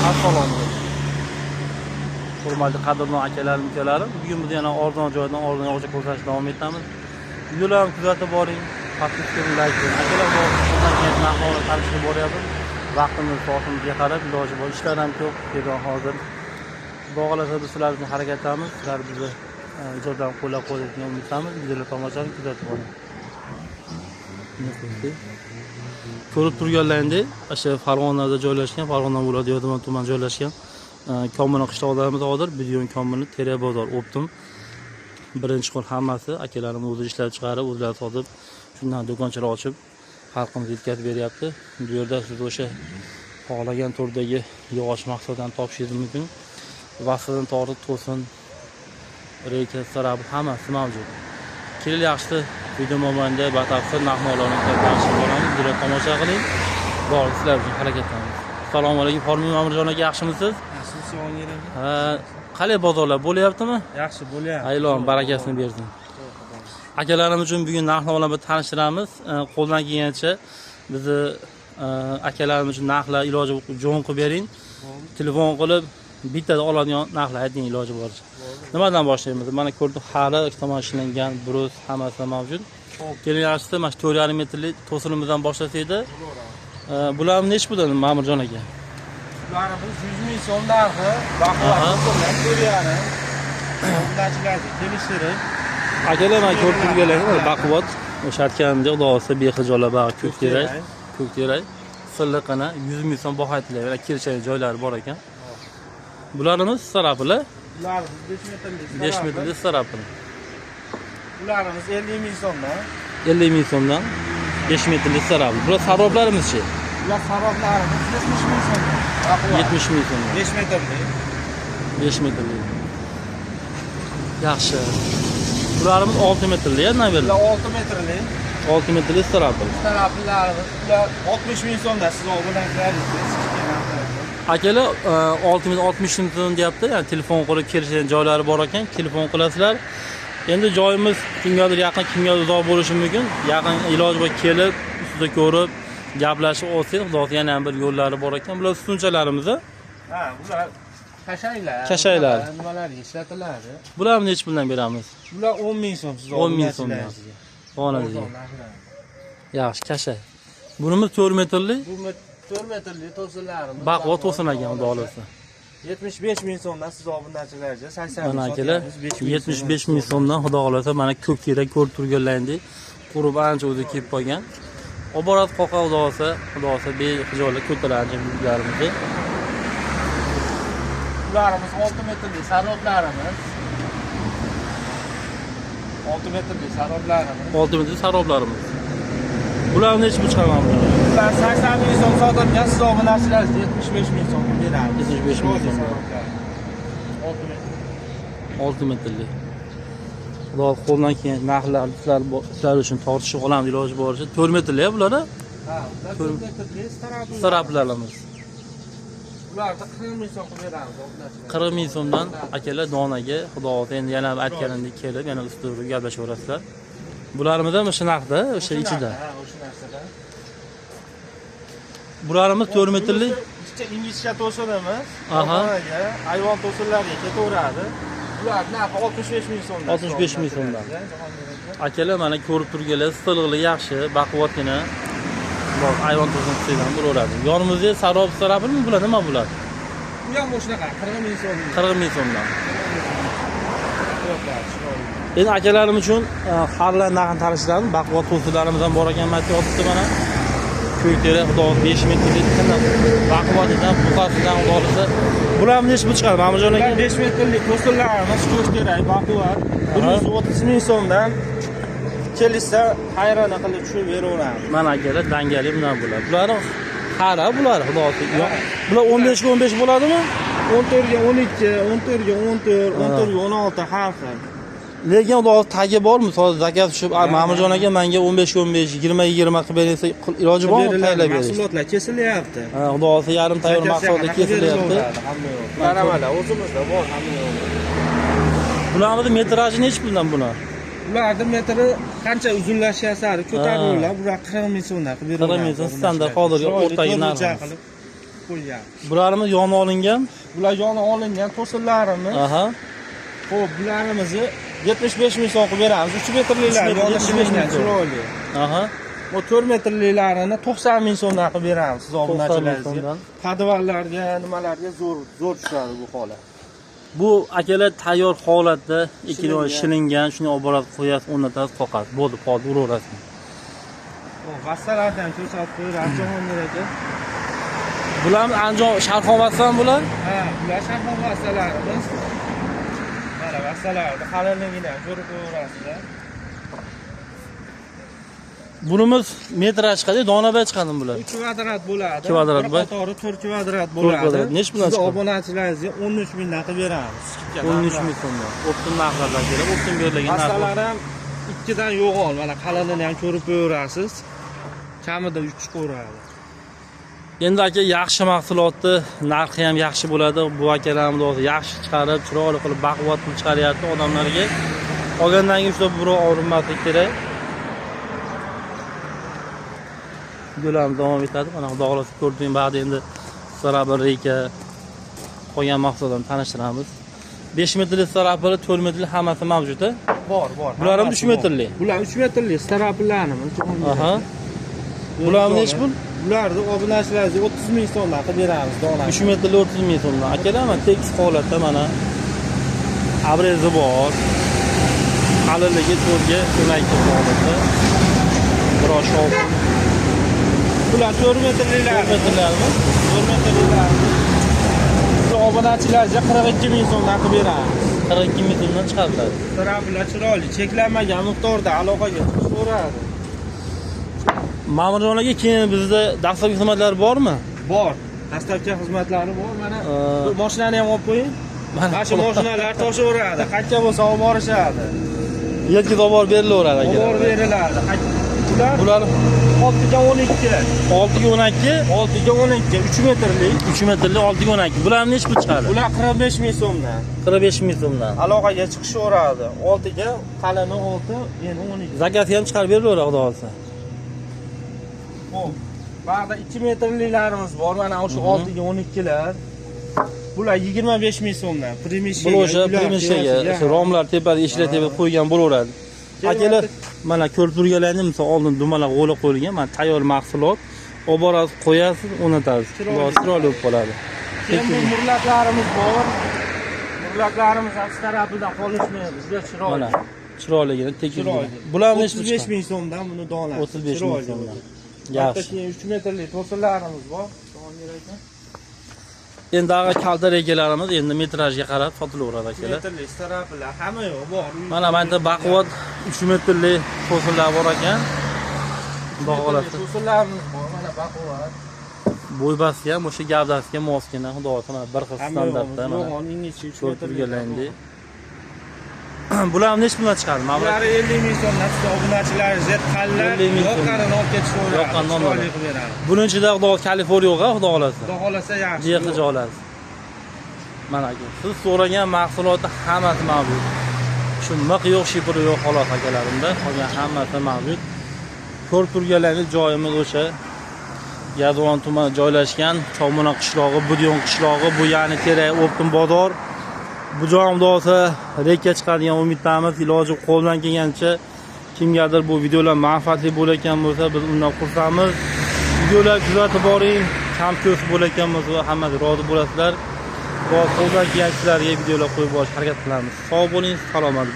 Assalomu alaykum. Hurmatli qadrdon akalarim, ukalarim, bugun biz yana arzon joydan arzon og'ucha ko'rsatishda davom etamiz. Videolarni kuzatib boring, podpiskani like qiling. Akalar bor, narxlarni tanishib boryapmiz. Vaqtimiz, soatimizga qarab, iloji bor ishlar ham ko'p. Tezroq hozir bog'lasa biz sizlar bilan harakatdamiz. Sizlar bizni ijoddan qo'llab-quvvatlayotgan umidamiz. Videolar tomoshabin kuzatib boring. Ko'rib turganlaringdek, o'sha Farg'onada joylashgan, Farg'ona viloyati Yo'ldo'zma tuman joylashgan Komilni qishloqlarimiz hozir Bidiyon Komilni Teriya bozor optim. Birinchi qo'l hammasi akalarimiz o'zi ishlab chiqarib, o'zlari sotib, shundan do'konchalar ochib, xalqimizga yetkazib beryapti. Bu yerda siz o'sha xohlagan turdagi yog'och mahsulotlarni topishingiz mumkin. Vasfidan tortib to'sin, reyka, sarab hammasi mavjud. Keling, yaxshi video mobaynida batafsil narx-navolarni tanishib boramiz. Videoni tomosha qiling. Bor, sizlar uchun harakatlanamiz. Assalomu alaykum, Formin Mamirjon aka, yaxshimisiz? Yaxshimisiz? Ha, qalay bozorlar bo'lyaptimi? Yaxshi bo'lyapti. Aylon barakasini bersin. Akalarimiz uchun bugun narx-navolarni bir tanishtiramiz. Qo'ldan kelgancha bizni akalarimiz uchun narxlar iloji jo'n qilib bering. Telefon qilib bittada oladigan narxlar ayting iloji boricha. Nimadan boshlaymiz? Mana ko'rdik, hali tomon ishlangan brus hammasi mavjud. Keling, yaxshisi mana 4,5 metrlik to'silimizdan boshlasak-da. Bularni nech puldan Mamirjon aka? Bularimiz 100 ming so'm narxi, baquvvat so'mdan 4,5. So'mdachilarga kelishtirib. Akalar mana ko'rib turganlaringiz baquvvat, o'sha aytganimdek, xudo olsa bexijolat bag'i ko'k terak, silliqini 100 ming so'm baho aytilyapti. Mana kelishgan joylari bor ekan. Bularimiz sarapli. Bularimiz 5 metrlik sarapli. Bularimiz 50 ming so'mdan. 50 ming so'mdan 5 metrlik sarapli. Bular saroblarimiz-chi? Bular saroblarimiz 70 ming so'mdan. 70 ming so'mdan. 5 metrlik. 5 metrlik. Yaxshi. Bularimiz 6 metrlik, naberli. Bular 6 metrlik. 6 metrlik sarapli. Saroblarimiz bular 60 ming so'mdan siz bilan qilasizsiz. Akalar 6 metr 60 ming so'm deyapti. Ya'ni telefon qilib kelishgan joylari bor ekan, telefon qilasizlar. Endi joyimiz kimgadir yaqin, kimgadir uzoq bo'lishi mumkin. Yaqin iloji bor kelib, ustida ko'rib, gaplashib olsak, xudo yana ham bir yo'llari bor ekan. Bular ustunchalarimiz. Ha, bular kashaylar. Kashaylar. Nimalarga ishlatiladi? Bularni nech puldan beramiz? Bular 10 ming so'm siz 10 ming so'mdan. Qonadi. Yaxshi, kashay. Bunimiz 4 metrlik. Bu 4 metrlik to'sinlarimiz. Baquvvat to'sin ekan, xudo olsa. 75 ming so'mdan siz obunachilarga 80 Mana akalar 75 ming so'mdan xudo xolasa mana ko'k terak ko'rib turganlaringdek qurib ancha o'zi kelib qolgan. Oborat qoqa xudo olsa bexijolat ko'taradi bizlarimizni. Bularimiz 6 metrlik saroblarimiz. 6 metrlik saroblarimiz. 6 metrlik saroblarimiz. Bularni nech pul chiqaramiz? Bular 80 ming so'm sotadigan siz obunachilarga 75 ming so'm beramiz. 75 ming so'm. 6 6 metrlik. metrlik. Xudo qo'ldan kelgan narxlar sizlar uchun tortishib olamiz iloji boricha. 4 metrlik bular. Ha, bular 4 metrlik saroblarimiz. Bularni 40 ming so'm beramiz obunachilarga. 40 ming so'mdan akalar donaga xudo olsa endi yana aytganimdek kelib yana ustida gaplashaverasizlar. Bularimiz ham o'sha narxda, o'sha ichida. Ha, o'sha narsada. Bularimiz 4 metrlik. Ingichka to'sinimiz. Aha. Hayvon to'sinlariga ketaveradi. Bular narxi 65 ming so'mdan. 65 ming so'mdan. Akalar mana ko'rib turganlar, silliqli yaxshi, baquvvatgina. Bor, hayvon to'sinlaridan bo'laveradi. Yonimizda sarob sarabimi bular, nima bular? Bu ham o'shanaqa 40 ming so'm. 40 ming so'mdan. Endi akalarim uchun harlar narxini tanishtiramiz. Baquvvat to'sinlarimiz ham bor ekan, mana yotibdi mana. Ko'k terak xudo 5 metrlik qanday baquvvatidan, buqasidan xudo olsa. Bularni nech pul chiqadi Mamirjon aka? 5 metrlik to'sinlarimiz ko'k terak baquvvat 130 ming so'mdan kelishsa hayrona qilib tushib beraveramiz. Mana akalar dangali bilan bular. Bular hara bular xudo olsa. Bular 15 ga 15 bo'ladimi? 14 ga 12, 14 ga 14, 14 ga 16 har xil. Lekin xudo tagi bormi? Hozir zakat tushib, Mamirjon aka menga 15 ga 15, 20 ga 20 qilib bersa iloji bormi? Tayyorlab berish. Mahsulotlar kesilyapti. Ha, xudo olsa yarim tayyor mahsulotlar kesilyapti. Maramalar o'zimizda bor hamma yo'q. Bularning metraji nech puldan bular? Bularning metri qancha uzunlashishi sari ko'tariladi. Bular 40 ming so'mdan qilib beradi. 40 ming so'm standart hozirgi o'rtaga narx. qo'ygan. Bularimiz yoni olingan. Bular yoni olingan to'sinlarimiz. Aha. Xo'p, bularimizni 75 ming so'm qilib beramiz. 3 metrliklar yoni shilingan chiroyli. Aha. Bu 4 metrliklarini 90 ming so'mdan qilib beramiz siz 90 ming obunachilaringizga. so'mdan. Podvallarga, nimalarga zo'r tushadi bu holat. Bu akalar tayyor holatda ikkidan shilingan, shuni olib borib qo'yasiz, o'rnatasiz, qoqasiz. Bo'ldi, qoldi, uraverasiz. Vassalardan ko'rsatib qo'yamiz Jahongir aka. Bular Andijon Sharqon vassan bular? Ha, bular Sharqon vassalarimiz. Mana vassalarni qalinligini ham ko'rib qo'yaverasizlar. Bunimiz metraj chiqadi, donabay chiqadimi bular? 3 kvadrat bo'ladi. 2 kvadrat bir bo'l. qatori 4 kvadrat bo'ladi. kvadrat. Nechi bilan Siz chiqadi? obunachilaringizga 13 mingdan qilib beramiz. 13 ming so'mdan. Optim narxlardan kelib, optim berilgan narx. Vassalar ham 2 dan yo'g'on. Mana qalinini ham ko'rib qo'yaverasiz. Kamida 3 chiqaveradi. Endi aka yaxshi mahsulotni narxi ham yaxshi bo'ladi. Bu akalarimiz hozir yaxshi chiqarib, chiroyli qilib baquvvat qilib chiqaryapti odamlarga. Qolgandan keyin shu birov og'rinmaslik kerak. Videolarimiz davom etadi. Mana xudo xolasa ko'rding ba'da endi sarabir reka qolgan mahsulotlarni tanishtiramiz. 5 metrlik sarabir, 4 metrlik hammasi mavjud. Bor. Bular ham 3 metrlik. Bular 3 metrlik staraplarimiz. Aha. Bularni nech pul? Bularni obunachilaringizga 30 ming so'mdan qilib beramiz donasi. 3 metrli 30 ming so'mdan. Akalar mana tekis holatda mana abrezi bor. Qalinligi 4 ga 12 holatda. Biroz shovqin. Bular 4 metrliklar. 4 metrlarmi? 4 metrliklar. Shu obunachilaringizga 42 ming so'mdan qilib beramiz. 42 ming so'mdan chiqariladi. Staraplar chiroyli, cheklanmagan miqdorda aloqaga chiqaveradi. Ma'murjon aka, keyin bizda dastlabki xizmatlar bormi? Bor. Dastlabki xizmatlari bor. Mana bu mashinani ham olib qo'ying. Mana shu mashinalar toshaveradi. Qayerga bo'lsa olib borishadi. Yetkiz olib borib berilaveradi aka. Olib beriladi. Bular 6 ga 12. 6 ga 12, 6 ga 12, 3 metrlik. 3 metrli 6 ga 12. Bularni nech pul chiqadi? Bular 45 ming so'mdan. 45 ming so'mdan. Aloqaga chiqishaveradi. 6 ga qalini 6, endi 12. Zakati ham chiqarib berilaveradi xudo xolasa. Xo'p. Ba'da 2 metrliklarimiz bor. Mana o'sha 6 ga 12lar. Bular 25 ming so'mdan. Primishiga. Bu o'sha primishiga, o'sha romlar tepada, eshiklar tepada qo'ygan bo'laveradi. Akalar, mana ko'rib turganlaringiz misol oldin dumalar g'o'la qo'yilgan, mana tayyor mahsulot. Olib borasiz, qo'yasiz, o'rnatasiz. Chiroyli bo'lib qoladi. Keyin bu murlaklarimiz bor. Murlaklarimiz ham tarafidan qolishmaydi. Juda chiroyli. Mana chiroyligini tekis. Chiroyli. Bular nech 35 ming so'mdan buni donasi. 35 ming so'mdan. Yaxshi. Yaxshi. Keyin 3 metrlik to'sinlarimiz bor. Jahongir aka. Endi ag'a kalta regalarimiz endi metrajga qarab sotilaveradi akalar. Metrlik staraplar hamma yo'q bor. Mana bunda baquvvat 3 metrli to'sinlar bor ekan. Xudo xolasa. To'sinlarimiz bor. Mana baquvvat. Bo'ybasi ham o'sha gavdasiga mos kelgan, xudo xolasa mana bir xil standartda mana. Yo'g'on ingichka 3 Ko'rib metrlik. turganlaringdek. Bular nech puldan chiqadi? Bular 50 ming so'mdan siz obunachilaringizga tanlab 50 ming so'm. yoqqanini olib ketishaveradi. Yoqqanini olib Chiroyli qilib beramiz. Buning ichida xudo Kaliforniya yo'q, xudo xolasa. Xudo xolasa yaxshi. Deya olasiz. Mana aka, siz so'ragan mahsulotlar hammasi mavjud. Shu miq yo'q, shipri yo'q xolos akalarimda. Qolgan hammasi mavjud. Ko'rib turganlaringiz joyimiz o'sha Yazovon tumani joylashgan Chomona qishlog'i, Budiyon qishlog'i, bu ya'ni Teray Optim bozor. Bu joy xudosa reka chiqadigan umiddamiz. Iloji qo'ldan kelgancha kimgadir bu videolar manfaatli bo'layotgan bo'lsa, biz undan xursandmiz. Videolar kuzatib boring, kam ko'p bo'layotgan bo'lsa, hammasi rozi bo'lasizlar. Qo'ldan kelganchilarga videolar qo'yib borishga harakat qilamiz. Sog' bo'ling, salomat bo'ling.